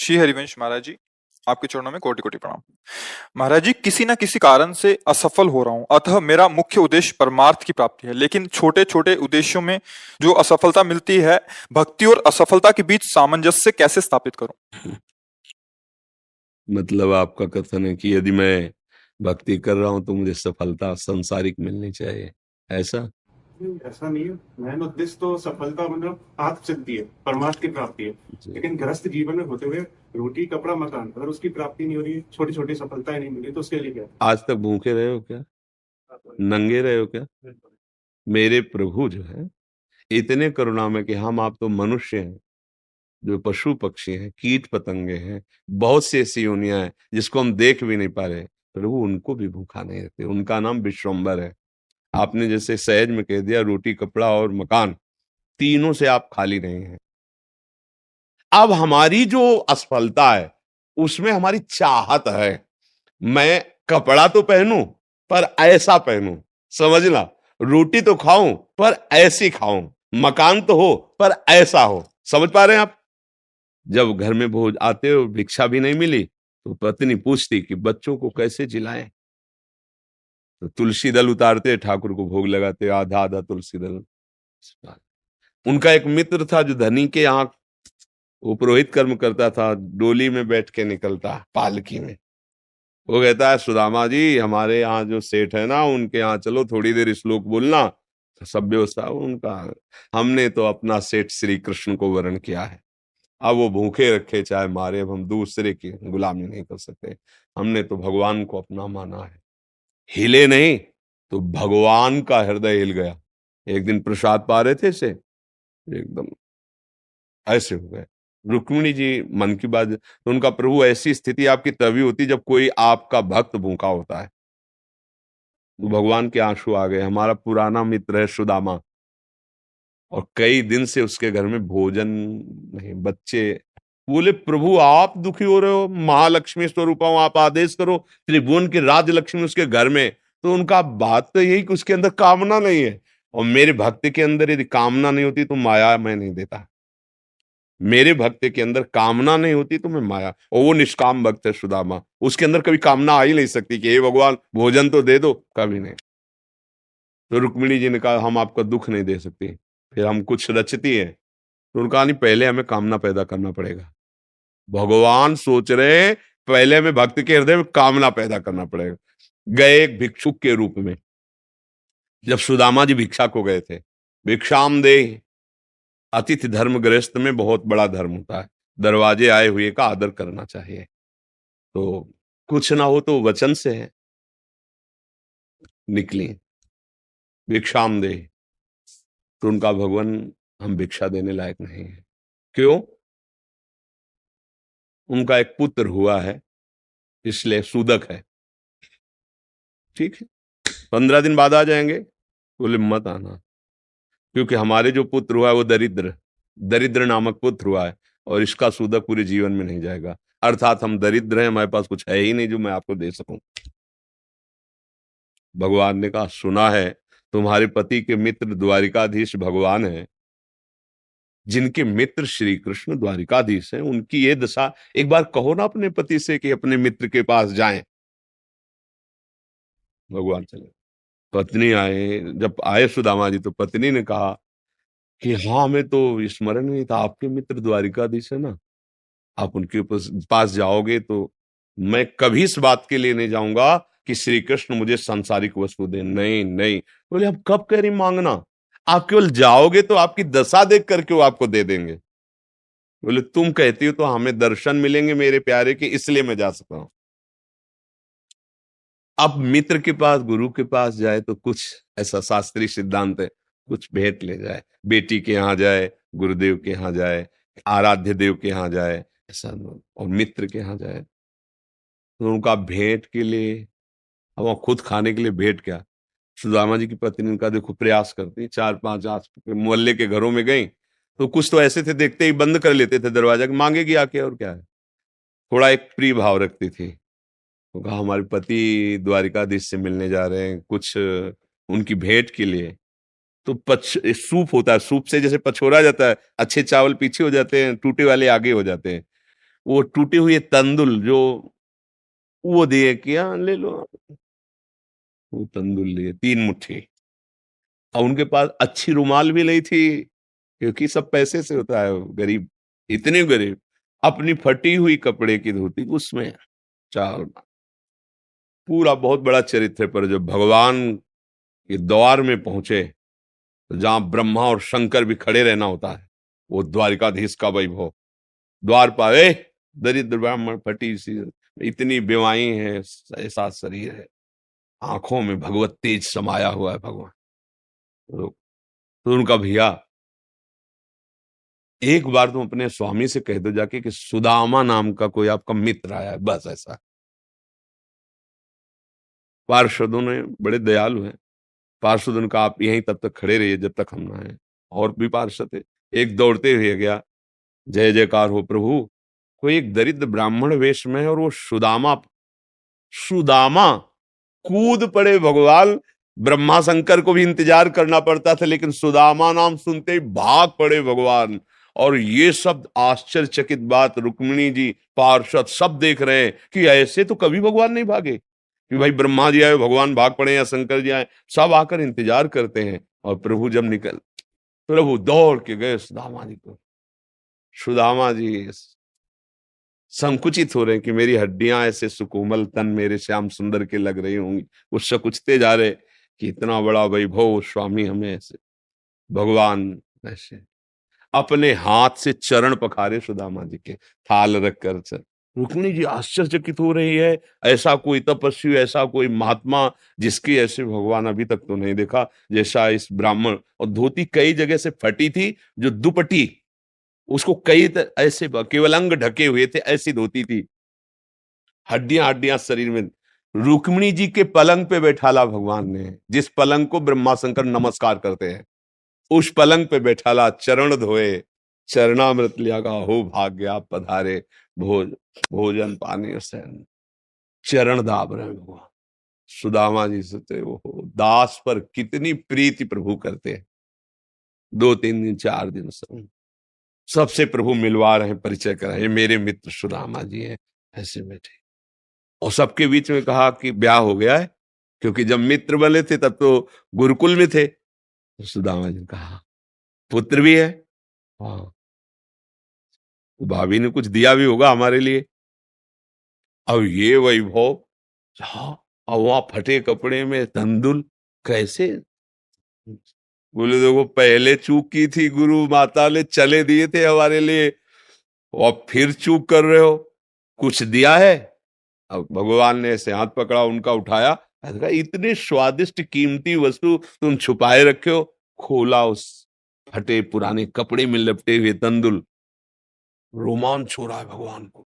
श्री हरिवंश महाराज जी, आपके चरणों में कोटि कोटि प्रणाम। महाराज जी, किसी न किसी कारण से असफल हो रहा हूं, अतः मेरा मुख्य उद्देश्य परमार्थ की प्राप्ति है, लेकिन छोटे छोटे उद्देश्यों में जो असफलता मिलती है, भक्ति और असफलता के बीच सामंजस्य कैसे स्थापित करूं? मतलब आपका कथन है कि यदि मैं भक्ति कर रहा हूं तो मुझे सफलता सांसारिक मिलनी चाहिए, ऐसा? नहीं, ऐसा नहीं है। मेन उद्देश्य तो सफलता मतलब आत्म सिद्धि है, परमार्थ की प्राप्ति है। जी। लेकिन गृहस्थ जीवन में होते हुए रोटी कपड़ा मकान अगर उसकी प्राप्ति नहीं हो रही, छोटी छोटी सफलताएं नहीं मिली, तो उसके लिए क्या? आज तक भूखे रहे हो क्या? नंगे रहे हो क्या? मेरे प्रभु जो है इतने करुणा में कि हम आप तो मनुष्य हैं, जो पशु पक्षी हैं, कीट पतंगे हैं, बहुत सी ऐसी योनियां हैं जिसको हम देख भी नहीं पा रहे, प्रभु उनको भी भूखा नहीं रहते। उनका नाम विश्वम्बर है। आपने जैसे सहज में कह दिया, रोटी कपड़ा और मकान, तीनों से आप खाली नहीं हैं। अब हमारी जो असफलता है उसमें हमारी चाहत है, मैं कपड़ा तो पहनूं पर ऐसा पहनूं, समझना, रोटी तो खाऊं पर ऐसी खाऊं, मकान तो हो पर ऐसा हो। समझ पा रहे हैं आप? जब घर में भोज आते हो, भिक्षा भी नहीं मिली, तो पत्नी पूछती कि बच्चों को कैसे जिलाएं, तो तुलसी दल उतारते, ठाकुर को भोग लगाते, आधा आधा तुलसी दल। उनका एक मित्र था जो धनी के यहाँ वो पुरोहित कर्म करता था, डोली में बैठ के निकलता पालकी में। वो कहता है, सुदामा जी हमारे यहाँ जो सेठ है ना, उनके यहाँ चलो, थोड़ी देर श्लोक बोलना। तो सब व्यवस्था उनका, हमने तो अपना सेठ श्री कृष्ण को वरण किया है, अब वो भूखे रखे चाहे मारे, अब हम दूसरे की गुलामी नहीं कर सकते, हमने तो भगवान को अपना माना है। हिले नहीं तो भगवान का हृदय हिल गया। एक दिन प्रसाद पा रहे थे से एकदम ऐसे हो गए। रुक्मिणी जी मन की बात, तो उनका प्रभु ऐसी स्थिति आपकी तभी होती जब कोई आपका भक्त भूखा होता है। तो भगवान के आंसू आ गए। हमारा पुराना मित्र है सुदामा, और कई दिन से उसके घर में भोजन नहीं, बच्चे। बोले, प्रभु आप दुखी हो रहे हो, महालक्ष्मी स्वरूप हूं, आप आदेश करो, त्रिभुवन की राजलक्ष्मी उसके घर में। तो उनका बात तो यही कि उसके अंदर कामना नहीं है, और मेरे भक्त के अंदर यदि कामना नहीं होती तो माया मैं नहीं देता। मेरे भक्त के अंदर कामना नहीं होती तो मैं माया, और वो निष्काम भक्त है सुदामा, उसके अंदर कभी कामना आ ही नहीं सकती कि हे भगवान भोजन तो दे दो, कभी नहीं। तो रुक्मिणी जी ने कहा, हम आपका दुख नहीं दे सकते, फिर हम कुछ रचती है। तो उनका नहीं, पहले हमें कामना पैदा करना पड़ेगा। भगवान सोच रहे हैं पहले हमें भक्त के हृदय में कामना पैदा करना पड़ेगा। गए एक भिक्षुक के रूप में, जब सुदामा जी भिक्षा को गए थे, भिक्षाम दे, अतिथि धर्म गृहस्थ में बहुत बड़ा धर्म होता है, दरवाजे आए हुए का आदर करना चाहिए। तो कुछ ना हो तो वचन से है, निकली भिक्षाम दे, तो उनका भगवान हम भिक्षा देने लायक नहीं है। क्यों? उनका एक पुत्र हुआ है, इसलिए सूदक है। ठीक है, 15 दिन बाद आ जाएंगे। बोले मत आना, क्योंकि हमारे जो पुत्र हुआ है वो दरिद्र दरिद्र नामक पुत्र हुआ है, और इसका सूदक पूरे जीवन में नहीं जाएगा। अर्थात हम दरिद्र हैं, हमारे पास कुछ है ही नहीं जो मैं आपको दे सकूं। भगवान ने कहा, सुना है तुम्हारे पति के मित्र द्वारिकाधीश भगवान है, जिनके मित्र श्री कृष्ण द्वारिकाधीश हैं, उनकी ये दशा, एक बार कहो ना अपने पति से कि अपने मित्र के पास जाएं। भगवान चले, पत्नी आए, जब आए सुदामा जी तो पत्नी ने कहा कि हाँ, हमें तो स्मरण नहीं था, आपके मित्र द्वारिकाधीश है ना, आप उनके पास जाओगे तो मैं कभी इस बात के लिए नहीं जाऊंगा कि श्री कृष्ण मुझे सांसारिक वस्तु दे। नहीं नहीं। बोले, आप कब कह रही मांगना, आप केवल जाओगे तो आपकी दशा देख करके वो आपको दे देंगे। बोले, तुम कहती हो तो हमें दर्शन मिलेंगे मेरे प्यारे के, इसलिए मैं जा सकता हूं। अब मित्र के पास, गुरु के पास जाए तो कुछ ऐसा शास्त्रीय सिद्धांत है, कुछ भेंट ले जाए, बेटी के यहाँ जाए, गुरुदेव के यहाँ जाए, आराध्य देव के यहाँ जाए, ऐसा, और मित्र के यहाँ जाए तो उनका भेंट के लिए, अब वो खुद खाने के लिए भेंट क्या। सुदामा जी की पत्नी उनका देखो प्रयास करती, 4-5 आस मोहल्ले के घरों में गई तो कुछ तो ऐसे थे, देखते ही बंद कर लेते थे दरवाजा, मांगेगी आके और क्या है। थोड़ा एक प्रिय भाव रखती थी। तो कहा, हमारे पति द्वारिकाधीश से मिलने जा रहे हैं, कुछ उनकी भेंट के लिए। तो सूप होता है, सूप से जैसे पछोरा जाता है, अच्छे चावल पीछे हो जाते हैं, टूटे वाले आगे हो जाते हैं। वो टूटे हुए तंदुल जो वो दिए, क्या ले लो, वो तंदुल लिए 3 मुट्ठी। और उनके पास अच्छी रुमाल भी नहीं थी, क्योंकि सब पैसे से होता है, गरीब, इतने गरीब। अपनी फटी हुई कपड़े की धोती उसमें चावल। पूरा बहुत बड़ा चरित्र है। पर जब भगवान के द्वार में पहुंचे, तो जहां ब्रह्मा और शंकर भी खड़े रहना होता है, वो द्वारिकाधीश का वैभव। द्वार पर दरिद्र ब्राह्मण, फटी सी, इतनी बेवाई है, ऐसा शरीर है, आंखों में भगवत तेज समाया हुआ है भगवान। तो उनका भैया, एक बार तुम अपने स्वामी से कह दो जाके कि सुदामा नाम का कोई आपका मित्र आया है, बस ऐसा। पार्षदों ने बड़े दयालु हैं। पार्षद उनका, आप यहीं तब तक खड़े रहिए जब तक हम ना आए। और भी पार्षद थे। एक दौड़ते हुए गया, जय जयकार हो प्रभु, कोई एक दरिद्र ब्राह्मण वेश में है, और वो सुदामा, सुदामा कूद पड़े भगवान। ब्रह्मा शंकर को भी इंतजार करना पड़ता था, लेकिन सुदामा नाम सुनते ही भाग पड़े भगवान। और ये सब आश्चर्यचकित बात रुक्मिणी जी, पार्षद सब देख रहे हैं कि ऐसे तो कभी भगवान नहीं भागे, कि भाई ब्रह्मा जी आए भगवान भाग पड़े या शंकर जी आए, सब आकर इंतजार करते हैं। और प्रभु जब निकल, प्रभु दौड़ के गए सुदामा जी को। सुदामा जी संकुचित हो रहे हैं कि मेरी हड्डियां ऐसे सुकोमल, तन मेरे श्याम सुंदर के लग रही होंगी। वो सकुचते जा रहे कि इतना बड़ा वैभव स्वामी हमें ऐसे, भगवान ऐसे अपने हाथ से चरण पखारे सुदामा जी के, थाल रखकर चरण। रुक्मिणी जी आश्चर्यचकित हो रही है, ऐसा कोई तपस्वी, ऐसा कोई महात्मा जिसकी ऐसे भगवान अभी तक तो नहीं देखा जैसा इस ब्राह्मण। और धोती कई जगह से फटी थी, जो दुपट्टी उसको कई ऐसे केवल अंग ढके हुए थे, ऐसी धोती थी, हड्डियां हड्डियां शरीर में। रुक्मिणी जी के पलंग पे बैठाला भगवान ने, जिस पलंग को ब्रह्मा शंकर नमस्कार करते हैं, उस पलंग पे बैठाला, चरण धोए, चरणामृत लिया, का हो भाग्य आप पधारे, भोजन पानी से चरण दाब रहे भगवान। सुदामा जी सोचते वो दास पर कितनी प्रीति प्रभु करते हैं। 2-3 दिन 4 दिन सबसे प्रभु मिलवा रहे हैं, परिचय करा, ये मेरे मित्र सुदामा जी हैं, ऐसे बैठे। और सबके बीच में कहा कि ब्याह हो गया है, क्योंकि जब मित्र बने थे तब तो गुरुकुल में थे। तो सुदामा जी ने कहा पुत्र भी है, हाँ, भाभी ने कुछ दिया भी होगा हमारे लिए। अब ये वैभव, हाँ, और वहां फटे कपड़े में तंदुल, कैसे? बोले देखो पहले चूक की थी, गुरु माता ने चले दिए थे हमारे लिए, और फिर चूक कर रहे हो, कुछ दिया है? अब भगवान ने ऐसे हाथ पकड़ा, उनका उठाया, इतने स्वादिष्ट कीमती वस्तु तुम छुपाए रखे हो। खोला, उस फटे पुराने कपड़े में लपटे हुए तंदुल, रोमांच हो रहा है भगवान को।